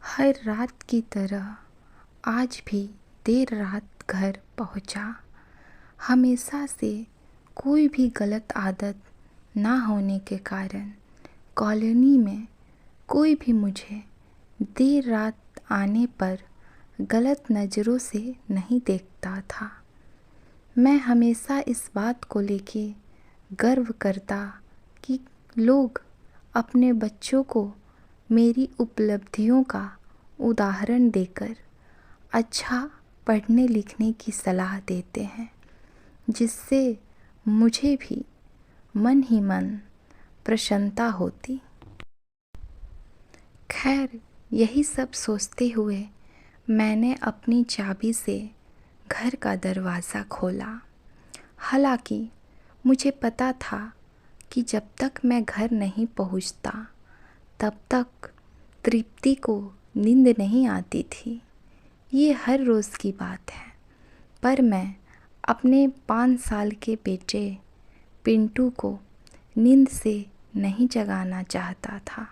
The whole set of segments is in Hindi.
हर रात की तरह आज भी देर रात घर पहुंचा। हमेशा से कोई भी गलत आदत ना होने के कारण कॉलोनी में कोई भी मुझे देर रात आने पर गलत नज़रों से नहीं देखता था। मैं हमेशा इस बात को लेके गर्व करता कि लोग अपने बच्चों को मेरी उपलब्धियों का उदाहरण देकर अच्छा पढ़ने लिखने की सलाह देते हैं, जिससे मुझे भी मन ही मन प्रसन्नता होती। खैर, यही सब सोचते हुए मैंने अपनी चाबी से घर का दरवाज़ा खोला। हालांकि मुझे पता था कि जब तक मैं घर नहीं पहुंचता तब तक तृप्ति को नींद नहीं आती थी। ये हर रोज़ की बात है, पर मैं अपने 5 साल के बेटे पिंटू को नींद से नहीं जगाना चाहता था।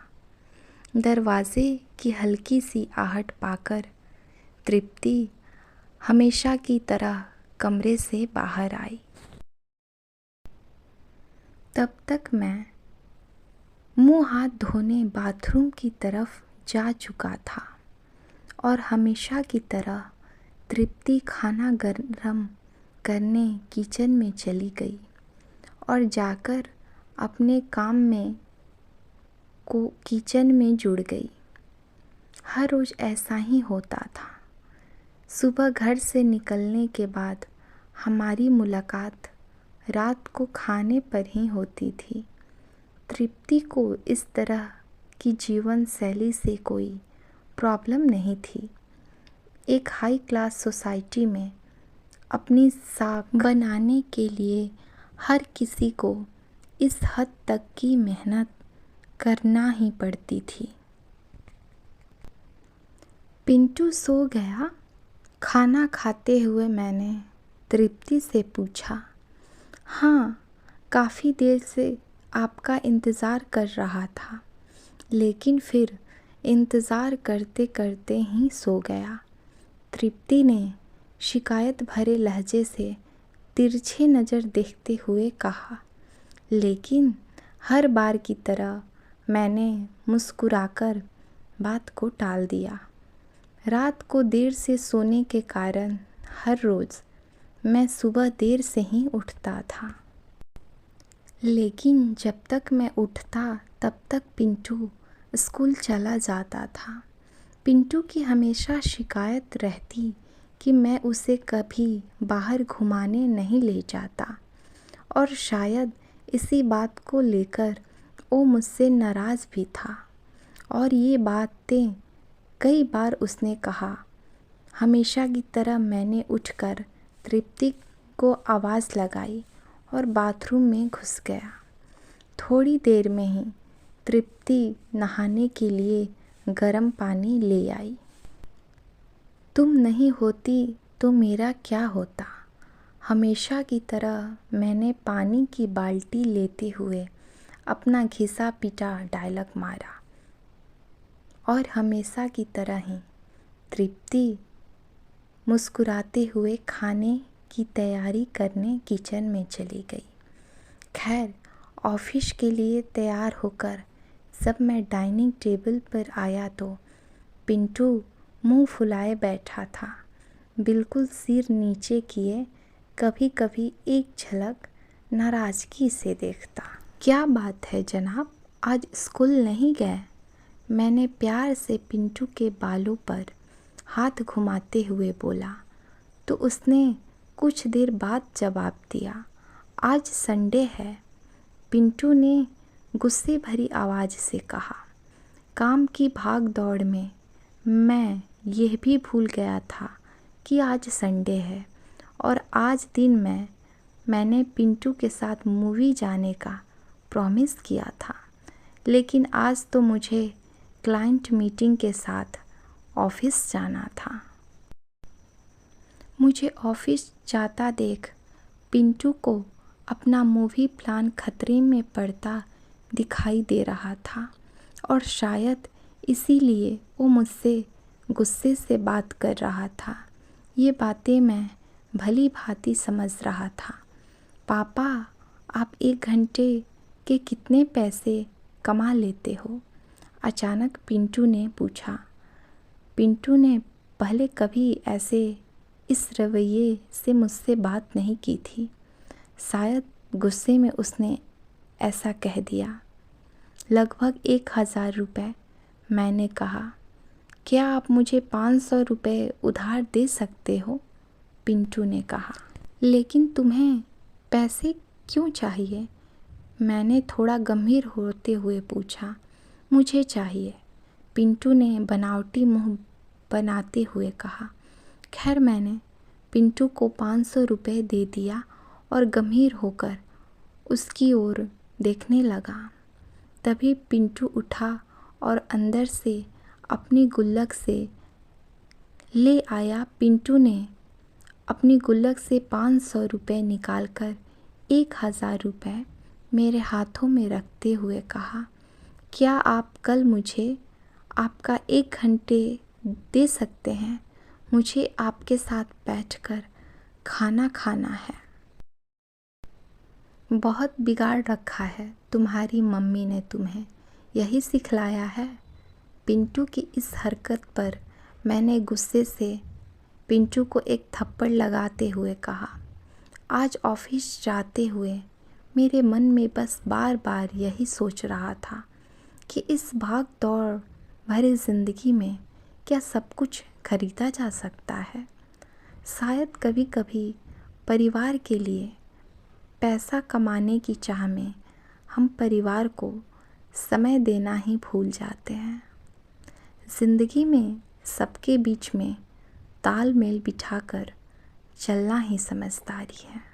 दरवाज़े की हल्की सी आहट पाकर तृप्ति हमेशा की तरह कमरे से बाहर आई। तब तक मैं मुंह हाथ धोने बाथरूम की तरफ जा चुका था और हमेशा की तरह तृप्ति खाना गर्म करने किचन में चली गई और जाकर अपने काम में किचन में जुड़ गई। हर रोज़ ऐसा ही होता था। सुबह घर से निकलने के बाद हमारी मुलाकात रात को खाने पर ही होती थी। तृप्ति को इस तरह की जीवन शैली से कोई प्रॉब्लम नहीं थी। एक हाई क्लास सोसाइटी में अपनी साख बनाने के लिए हर किसी को इस हद तक की मेहनत करना ही पड़ती थी। पिंटू सो गया? खाना खाते हुए मैंने तृप्ति से पूछा। हाँ, काफ़ी देर से आपका इंतज़ार कर रहा था, लेकिन फिर इंतज़ार करते करते ही सो गया। तृप्ति ने शिकायत भरे लहजे से तिरछे नज़र देखते हुए कहा। लेकिन हर बार की तरह मैंने मुस्कुराकर बात को टाल दिया। रात को देर से सोने के कारण हर रोज़ मैं सुबह देर से ही उठता था, लेकिन जब तक मैं उठता तब तक पिंटू स्कूल चला जाता था। पिंटू की हमेशा शिकायत रहती कि मैं उसे कभी बाहर घुमाने नहीं ले जाता और शायद इसी बात को लेकर वो मुझसे नाराज़ भी था। और ये बातें कई बार उसने कहा। हमेशा की तरह मैंने उठकर तृप्ति को आवाज़ लगाई और बाथरूम में घुस गया। थोड़ी देर में ही तृप्ति नहाने के लिए गर्म पानी ले आई। तुम नहीं होती तो मेरा क्या होता? हमेशा की तरह मैंने पानी की बाल्टी लेते हुए अपना घिसा पिटा डायलॉग मारा और हमेशा की तरह ही तृप्ति मुस्कुराते हुए खाने की तैयारी करने किचन में चली गई। खैर, ऑफिस के लिए तैयार होकर जब मैं डाइनिंग टेबल पर आया तो पिंटू मुंह फुलाए बैठा था, बिल्कुल सिर नीचे किए, कभी कभी एक झलक नाराज़गी से देखता। क्या बात है जनाब, आज स्कूल नहीं गए? मैंने प्यार से पिंटू के बालों पर हाथ घुमाते हुए बोला तो उसने कुछ देर बाद जवाब दिया, आज संडे है। पिंटू ने गुस्से भरी आवाज़ से कहा। काम की भाग दौड़ में मैं यह भी भूल गया था कि आज संडे है और आज दिन मैंने पिंटू के साथ मूवी जाने का प्रॉमिस किया था, लेकिन आज तो मुझे क्लाइंट मीटिंग के साथ ऑफिस जाना था। मुझे ऑफिस जाता देख पिंटू को अपना मूवी प्लान खतरे में पड़ता दिखाई दे रहा था और शायद इसीलिए वो मुझसे गुस्से से बात कर रहा था। ये बातें मैं भली भांति समझ रहा था। पापा, आप 1 घंटे के कितने पैसे कमा लेते हो? अचानक पिंटू ने पूछा। पिंटू ने पहले कभी ऐसे इस रवैये से मुझसे बात नहीं की थी। शायद गुस्से में उसने ऐसा कह दिया। लगभग 1000 रुपये, मैंने कहा। क्या आप मुझे 500 रुपये उधार दे सकते हो? पिंटू ने कहा। लेकिन तुम्हें पैसे क्यों चाहिए? मैंने थोड़ा गंभीर होते हुए पूछा। मुझे चाहिए, पिंटू ने बनावटी मुंह बनाते हुए कहा। खैर, मैंने पिंटू को 500 रुपये दे दिया और गंभीर होकर उसकी ओर देखने लगा। तभी पिंटू उठा और अंदर से अपनी गुल्लक से ले आया। पिंटू ने अपनी गुल्लक से 500 रुपये निकालकर 1000 रुपये मेरे हाथों में रखते हुए कहा, क्या आप कल मुझे आपका 1 घंटे दे सकते हैं? मुझे आपके साथ बैठकर खाना खाना है। बहुत बिगाड़ रखा है तुम्हारी मम्मी ने तुम्हें, यही सिखलाया है? पिंटू की इस हरकत पर मैंने गुस्से से पिंटू को एक थप्पड़ लगाते हुए कहा। आज ऑफिस जाते हुए मेरे मन में बस बार बार यही सोच रहा था कि इस भाग दौड़ भरी ज़िंदगी में क्या सब कुछ खरीदा जा सकता है? शायद कभी कभी परिवार के लिए पैसा कमाने की चाह में हम परिवार को समय देना ही भूल जाते हैं। ज़िंदगी में सबके बीच में तालमेल बिठाकर चलना ही समझदारी है।